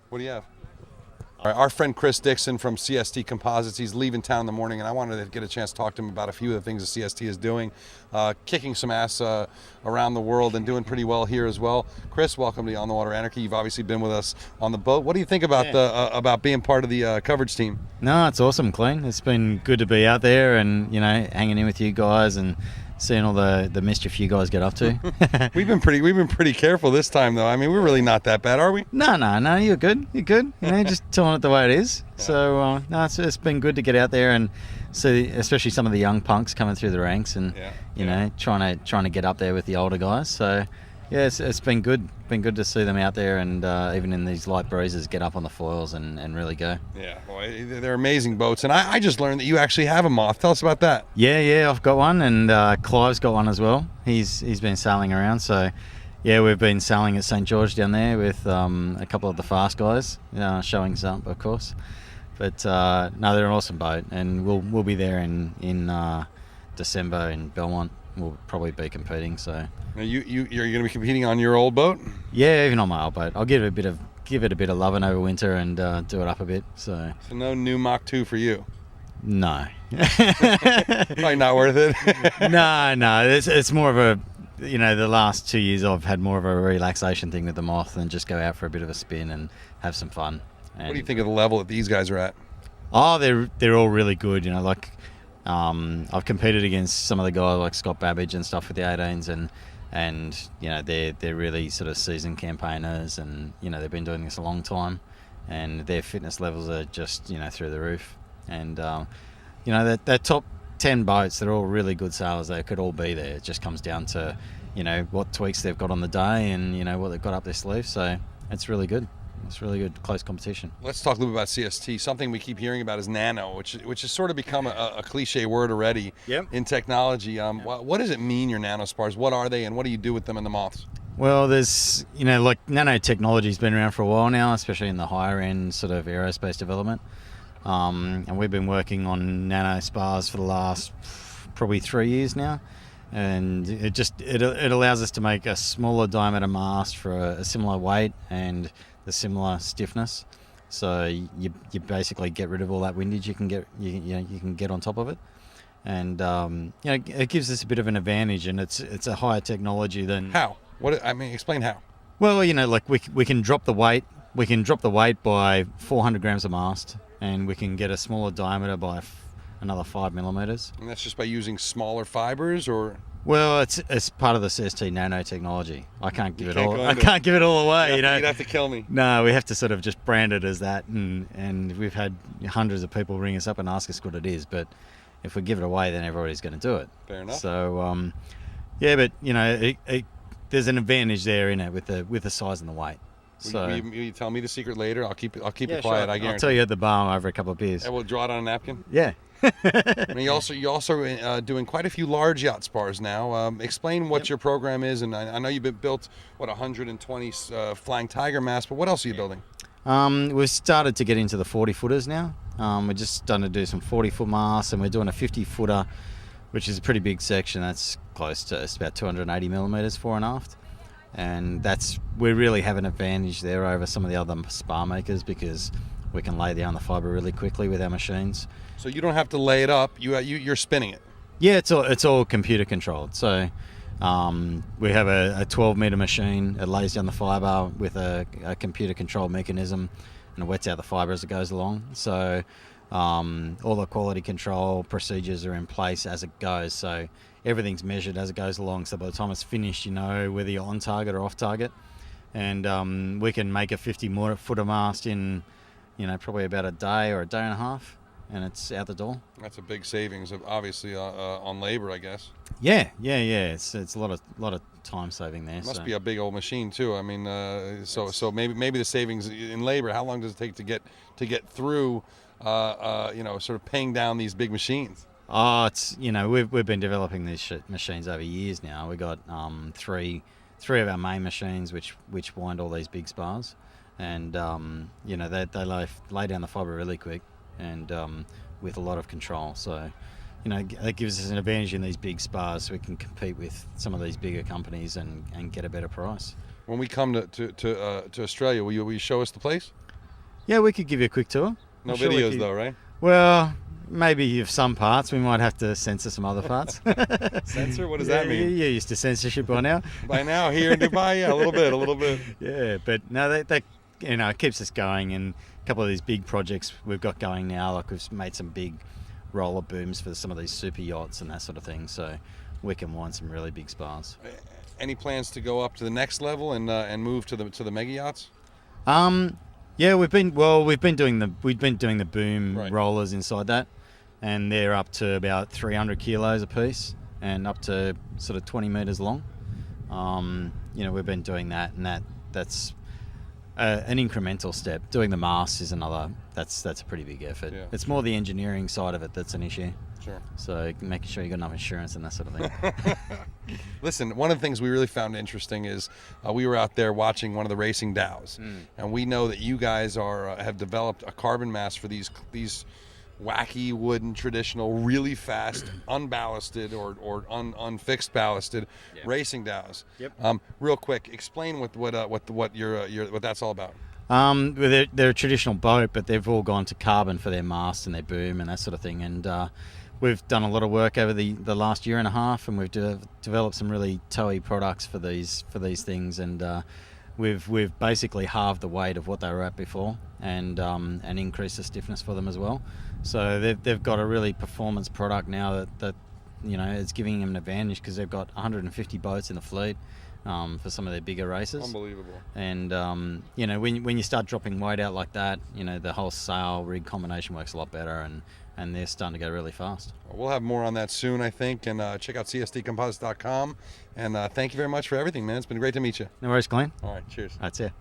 What do you have? All right, our friend Chris Dixon from CST Composites, he's leaving town in the morning, and I wanted to get a chance to talk to him about a few of the things that CST is doing, kicking some ass around the world and doing pretty well here as well. Chris, welcome to the On the Water Anarchy. You've obviously been with us on the boat. What do you think about about being part of the coverage team? No, it's awesome, Clean. It's been good to be out there and, hanging in with you guys and seeing all the mischief you guys get up to. We've been pretty careful this time, though. I mean, we're really not that bad, are we? No, you're good. You're good. Just telling it the way it is. Yeah. So, no, it's been good to get out there and see, especially some of the young punks coming through the ranks and, trying to get up there with the older guys. So, yeah, it's been good. Been good to see them out there and even in these light breezes get up on the foils and really go. Yeah, boy, they're amazing boats. And I just learned that you actually have a Moth. Tell us about that. Yeah, I've got one, and Clive's got one as well. He's been sailing around, so yeah, we've been sailing at St. George down there with a couple of the fast guys, showing some, of course. But no, they're an awesome boat, and we'll be there in December in Belmont. We'll probably be competing. So now you're going to be competing on your old boat? Yeah, even on my old boat. I'll give it a bit of loving over winter and do it up a bit. So no new Mach 2 for you? No. Probably not worth it. No. It's more of a, the last 2 years I've had more of a relaxation thing with the Moth and just go out for a bit of a spin and have some fun. And what do you think of the level that these guys are at? Oh, they're all really good. I've competed against some of the guys like Scott Babbage and stuff with the 18s, and they're really sort of seasoned campaigners, and they've been doing this a long time, and their fitness levels are just through the roof. And that top 10 boats, they're all really good sailors. They could all be there. It just comes down to what tweaks they've got on the day and what they've got up their sleeve. So it's really good. It's really good, close competition. Let's talk a little bit about CST. Something we keep hearing about is nano, which has sort of become a cliche word already in technology. What does it mean, your nano spars? What are they, and what do you do with them in the Moths? Well, there's, nanotechnology's been around for a while now, especially in the higher end sort of aerospace development. And we've been working on nano spars for the last probably 3 years now. And it allows us to make a smaller diameter mast for a similar weight and the similar stiffness, so you basically get rid of all that windage you can get on top of it, and it gives us a bit of an advantage, and it's a higher technology than how. Explain how. Well, we can drop the weight. We can drop the weight by 400 grams a mast, and we can get a smaller diameter by another 5 millimeters. And that's just by using smaller fibers, or? Well, it's part of the CST nanotechnology. I can't give it all away. You'd have to kill me. No, we have to sort of just brand it as that, and we've had hundreds of people ring us up and ask us what it is. But if we give it away, then everybody's going to do it. Fair enough. So, but there's an advantage there in it with the size and the weight. So will you tell me the secret later? I'll keep it quiet. Sure. I guarantee. I'll tell you at the bar over a couple of beers. And we'll draw it on a napkin. Yeah. And you also doing quite a few large yacht spars now. Explain what your program is, and I know you've built 120 Flying Tiger masts, but what else are you building? We've started to get into the 40 footers now. We're just starting to do some 40-foot masts, and we're doing a 50-footer, which is a pretty big section. That's close to, it's about 280 millimeters fore and aft. And we really have an advantage there over some of the other spar makers because we can lay down the fibre really quickly with our machines. So you don't have to lay it up. You're spinning it. Yeah, it's all computer controlled. So we have a 12-metre machine. It lays down the fibre with a computer controlled mechanism, and it wets out the fibre as it goes along. So all the quality control procedures are in place as it goes. So everything's measured as it goes along. So by the time it's finished, you know whether you're on target or off target. And we can make a 50-footer mast in probably about a day or a day and a half, and it's out the door. That's a big savings, obviously, on labor, I guess. Yeah. It's a lot of time saving there. It must be a big old machine too. I mean, so maybe the savings in labor. How long does it take to get through, sort of paying down these big machines? Oh, it's we've been developing these machines over years now. We got three of our main machines which wind all these big spars. And they lay down the fibre really quick and with a lot of control. So that gives us an advantage in these big spars, so we can compete with some of these bigger companies and get a better price. When we come to Australia, will you show us the place? Yeah, we could give you a quick tour. No I'm sure we videos could- though, right? Well, maybe of some parts. We might have to censor some other parts. Censor? What does that mean? You're used to censorship by now. By now here in Dubai, yeah, a little bit. Yeah, but no, that it keeps us going, and a couple of these big projects we've got going now, like we've made some big roller booms for some of these super yachts and that sort of thing. So we can wind some really big spars. Any plans to go up to the next level and move to the mega yachts? Yeah, we've been doing the boom Right. rollers inside that, and they're up to about 300 kilos a piece and up to sort of 20 meters long. We've been doing that, and that's an incremental step. Doing the masts is another. That's a pretty big effort. Yeah. It's more the engineering side of it that's an issue. Sure. So making sure you got enough insurance and that sort of thing. Listen, one of the things we really found interesting is we were out there watching one of the racing DAOs, and we know that you guys have developed a carbon mass for these wacky wooden traditional, really fast, unballasted or unfixed ballasted racing DAOs. Yep. Real quick, explain what that's all about. They're a traditional boat, but they've all gone to carbon for their mast and their boom and that sort of thing. And we've done a lot of work over the last year and a half, and we've developed some really towy products for these things. And we've basically halved the weight of what they were at before, and increased the stiffness for them as well. So they've got a really performance product now that it's giving them an advantage, because they've got 150 boats in the fleet. For some of their bigger races. Unbelievable. And when you start dropping weight out like that, the whole sail rig combination works a lot better, and they're starting to go really fast. We'll have more on that soon, I think, and check out csdcomposites.com. And thank you very much for everything, man. It's been great to meet you. No worries, Glenn. All right, cheers. That's it.